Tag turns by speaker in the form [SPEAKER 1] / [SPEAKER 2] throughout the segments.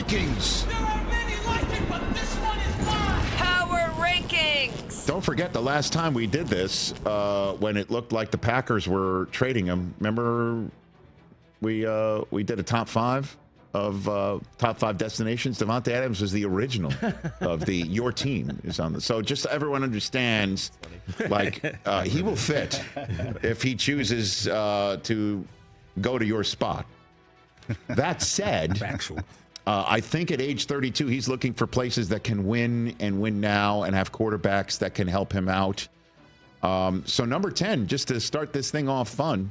[SPEAKER 1] rankings.
[SPEAKER 2] There are many like it, but this one is mine.
[SPEAKER 3] Power rankings.
[SPEAKER 1] Don't forget the last time we did this, when it looked like the Packers were trading him. Remember, we did a top 5 of top 5 destinations. Davante Adams was the original of the your team is on the. So just so everyone understands, like he will fit if he chooses to go to your spot. That said, I think at age 32, he's looking for places that can win and win now and have quarterbacks that can help him out. So number 10, just to start this thing off fun.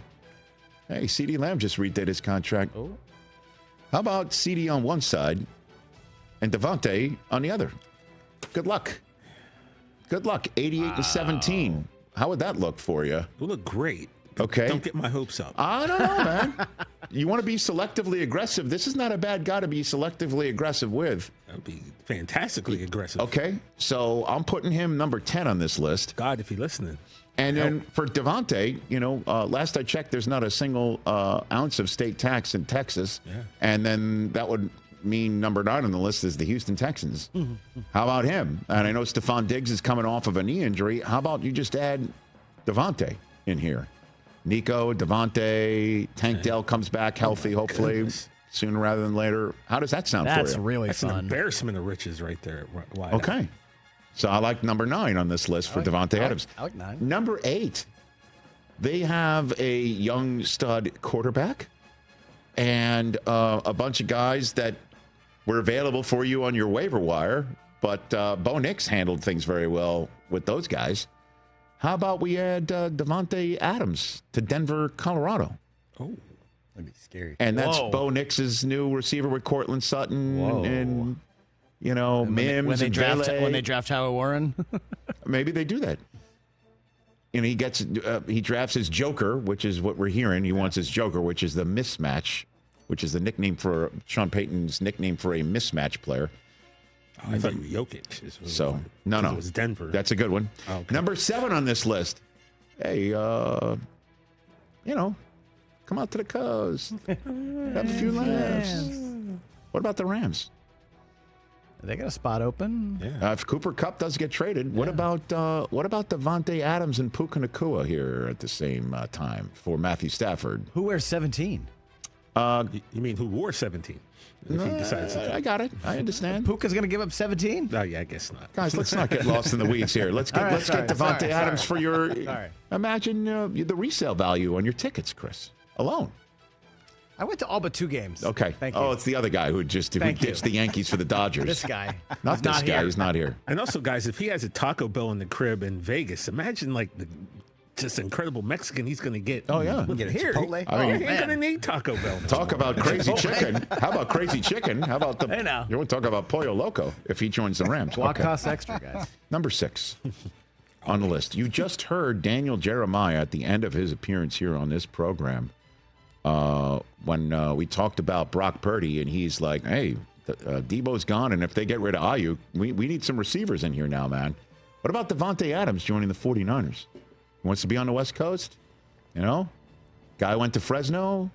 [SPEAKER 1] Hey, CeeDee Lamb just redid his contract. Oh. How about CeeDee on one side and Davante on the other? Good luck. Good luck. 88-17. How would that look for you?
[SPEAKER 4] It'll look great.
[SPEAKER 1] Okay.
[SPEAKER 4] Don't get my hopes up.
[SPEAKER 1] I don't know, man. You want to be selectively aggressive. This is not a bad guy to be selectively aggressive with.
[SPEAKER 4] That would be fantastically aggressive.
[SPEAKER 1] Okay. So I'm putting him number 10 on this list.
[SPEAKER 4] God, if you're listening.
[SPEAKER 1] And then for Davante, last I checked, there's not a single ounce of state tax in Texas.
[SPEAKER 4] Yeah.
[SPEAKER 1] And then that would mean number 9 on the list is the Houston Texans. How about him? And I know Stephon Diggs is coming off of a knee injury. How about you just add Davante in here? Nico, Davante, Tank Dell comes back healthy, hopefully, sooner rather than later. How does that sound for you?
[SPEAKER 5] That's really
[SPEAKER 4] That's
[SPEAKER 5] fun.
[SPEAKER 4] an embarrassment of riches right there.
[SPEAKER 1] Okay. So I like number 9 on this list for Davante Adams.
[SPEAKER 5] I like 9.
[SPEAKER 1] Number 8, they have a young stud quarterback and a bunch of guys that were available for you on your waiver wire, but Bo Nix handled things very well with those guys. How about we add Davante Adams to Denver, Colorado?
[SPEAKER 4] Oh,
[SPEAKER 5] that'd be scary.
[SPEAKER 1] And that's Bo Nix's new receiver with Cortland Sutton and Mims
[SPEAKER 5] when they draft Tyler Warren.
[SPEAKER 1] Maybe they do that. And he drafts his Joker, which is what we're hearing. He wants his Joker, which is the mismatch, which is the nickname for Sean Payton's nickname for a mismatch player.
[SPEAKER 4] Oh, I thought you were Jokic.
[SPEAKER 1] So, no.
[SPEAKER 4] It was Denver.
[SPEAKER 1] That's a good one.
[SPEAKER 4] Oh, okay.
[SPEAKER 1] Number 7 on this list. Hey, come out to the coast. Have a few laughs. What about the Rams?
[SPEAKER 5] They got a spot open.
[SPEAKER 4] Yeah.
[SPEAKER 1] If Cooper Kupp does get traded, what about Davante Adams and Puka Nacua here at the same time for Matthew Stafford?
[SPEAKER 5] Who wears 17?
[SPEAKER 4] You mean who wore 17? If he decides to
[SPEAKER 1] I got it. I understand.
[SPEAKER 5] Puka's going to give up 17?
[SPEAKER 4] Oh, yeah, I guess not.
[SPEAKER 1] Guys, let's not get lost in the weeds here. Let's get Davante Adams for your. Imagine the resale value on your tickets, Chris, alone.
[SPEAKER 5] I went to all but 2 games.
[SPEAKER 1] Okay.
[SPEAKER 5] Thank you.
[SPEAKER 1] Oh, it's the other guy who ditched the Yankees for the Dodgers.
[SPEAKER 5] This guy.
[SPEAKER 1] Not this guy. He's not here.
[SPEAKER 4] And also, guys, if he has a Taco Bell in the crib in Vegas, imagine like the just incredible Mexican he's going to get.
[SPEAKER 1] Oh, yeah.
[SPEAKER 5] Get a
[SPEAKER 4] Here,
[SPEAKER 5] Chipotle.
[SPEAKER 4] he's going to need Taco Bell.
[SPEAKER 1] Talk about crazy chicken. How about crazy chicken? How about the?
[SPEAKER 5] Hey, now.
[SPEAKER 1] You want to talk about Pollo Loco if he joins the Rams?
[SPEAKER 5] Block costs extra, guys.
[SPEAKER 1] Number 6 on the list. You just heard Daniel Jeremiah at the end of his appearance here on this program when we talked about Brock Purdy, and he's like, hey, Debo's gone, and if they get rid of Ayuk, we need some receivers in here now, man. What about Davante Adams joining the 49ers? He wants to be on the West Coast? Guy went to Fresno.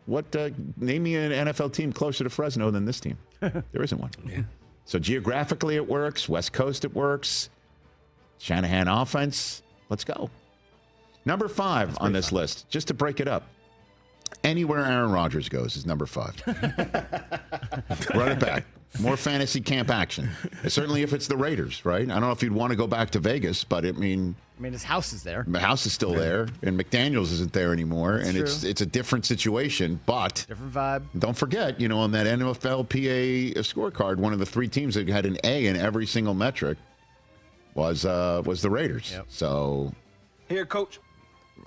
[SPEAKER 1] Name me an NFL team closer to Fresno than this team. There isn't one.
[SPEAKER 4] Yeah.
[SPEAKER 1] So geographically it works. West Coast it works. Shanahan offense. Let's go. Number 5 on this list, just to break it up. Anywhere Aaron Rodgers goes is number 5. Run it back. More fantasy camp action. Certainly if it's the Raiders, right? I don't know if you'd want to go back to Vegas, but I mean,
[SPEAKER 5] his house is there.
[SPEAKER 1] The house is still there, and McDaniels isn't there anymore,
[SPEAKER 5] That's
[SPEAKER 1] and
[SPEAKER 5] true.
[SPEAKER 1] it's a different situation. But
[SPEAKER 5] different vibe. Don't
[SPEAKER 1] forget, on that NFLPA scorecard, one of the 3 teams that had an A in every single metric was the Raiders.
[SPEAKER 5] Yep.
[SPEAKER 1] So
[SPEAKER 6] here, Coach.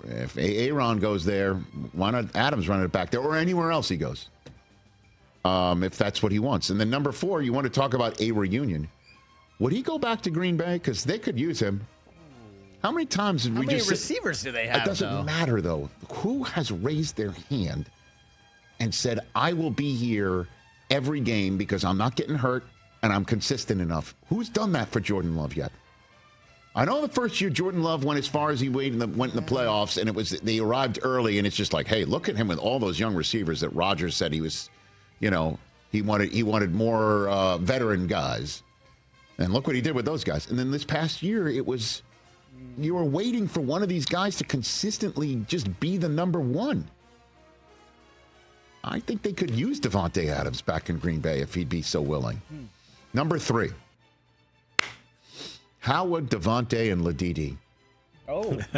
[SPEAKER 1] If Aaron goes there, why not Adams running it back there or anywhere else he goes? If that's what he wants. And then number 4, you want to talk about a reunion. Would he go back to Green Bay? Because they could use him. How many times did we just...
[SPEAKER 5] How many receivers do they have,
[SPEAKER 1] It doesn't matter, though. Who has raised their hand and said, I will be here every game because I'm not getting hurt and I'm consistent enough? Who's done that for Jordan Love yet? I know the first year Jordan Love went as far as he went in the playoffs, and they arrived early, and it's just like, hey, look at him with all those young receivers that Rodgers said he was, He wanted more veteran guys. And look what he did with those guys. And then this past year, it was you were waiting for one of these guys to consistently just be the number one. I think they could use Davante Adams back in Green Bay if he'd be so willing. Number 3. How would Davante and Ladidi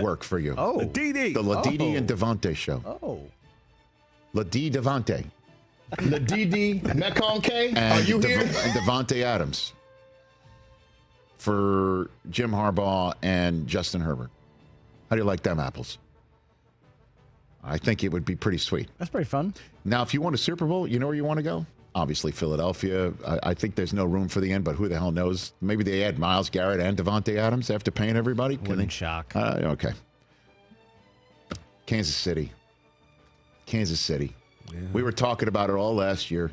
[SPEAKER 1] work for you?
[SPEAKER 4] Ladidi.
[SPEAKER 1] The Ladidi and Davante show. Ladidi Davante.
[SPEAKER 6] Ladidi Mekonke, are you here?
[SPEAKER 1] And Davante Adams for Jim Harbaugh and Justin Herbert. How do you like them apples? I think it would be pretty sweet.
[SPEAKER 5] That's pretty fun.
[SPEAKER 1] Now, if you want a Super Bowl, you know where you want to go? Obviously, Philadelphia. I think there's no room for the end, but who the hell knows? Maybe they add Myles Garrett and Davante Adams after paying everybody.
[SPEAKER 5] Wouldn't shock.
[SPEAKER 1] Okay. Kansas City. Yeah. We were talking about it all last year.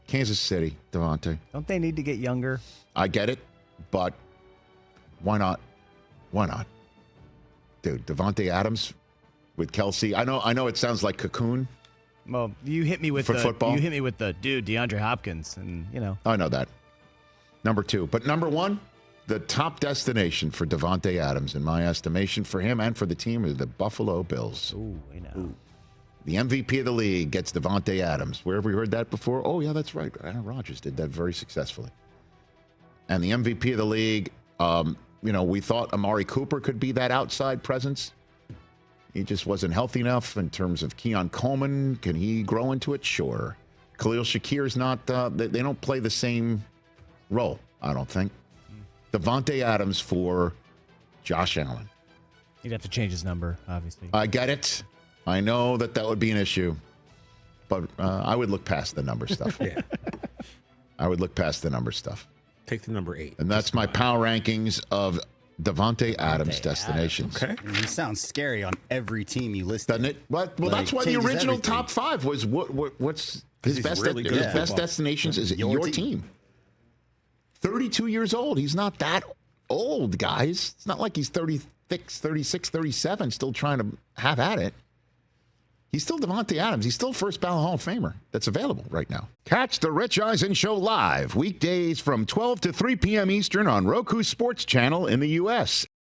[SPEAKER 1] Kansas City, Davante.
[SPEAKER 5] Don't they need to get younger?
[SPEAKER 1] I get it, but why not? Why not? Dude, Davante Adams with Kelsey. I know it sounds like cocoon.
[SPEAKER 5] Well, you hit me with
[SPEAKER 1] football.
[SPEAKER 5] You hit me with the dude, DeAndre Hopkins, and
[SPEAKER 1] I know that. Number 2, but number 1, the top destination for Davante Adams, in my estimation, for him and for the team, is the Buffalo Bills.
[SPEAKER 5] Ooh, I know.
[SPEAKER 1] The MVP of the league gets Davante Adams. Where have we heard that before? Oh yeah, that's right. Aaron Rodgers did that very successfully. And the MVP of the league, we thought Amari Cooper could be that outside presence. He just wasn't healthy enough in terms of Keon Coleman. Can he grow into it? Sure. Khalil Shakir's not, they don't play the same role, I don't think. Davante Adams for Josh Allen.
[SPEAKER 5] He'd have to change his number, obviously.
[SPEAKER 1] I get it. I know that would be an issue. But I would look past the number stuff.
[SPEAKER 4] Yeah.
[SPEAKER 1] I would look past the number stuff.
[SPEAKER 4] Take the number 8.
[SPEAKER 1] And that's my power rankings of Davante Adams destinations.
[SPEAKER 4] Okay.
[SPEAKER 6] He sounds scary on every team you listed.
[SPEAKER 1] Doesn't it? Well, that's why the
[SPEAKER 6] changes
[SPEAKER 1] original
[SPEAKER 6] everything.
[SPEAKER 1] top 5 was what's his
[SPEAKER 4] he's
[SPEAKER 1] best,
[SPEAKER 4] really good
[SPEAKER 1] his
[SPEAKER 4] at
[SPEAKER 1] best
[SPEAKER 4] football.
[SPEAKER 1] destinations is your team. 32 years old. He's not that old, guys. It's not like he's 36, 37, still trying to have at it. He's still Davante Adams. He's still first ballot Hall of Famer that's available right now. Catch the Rich Eisen Show live weekdays from 12 to 3 p.m. Eastern on Roku Sports Channel in the U.S.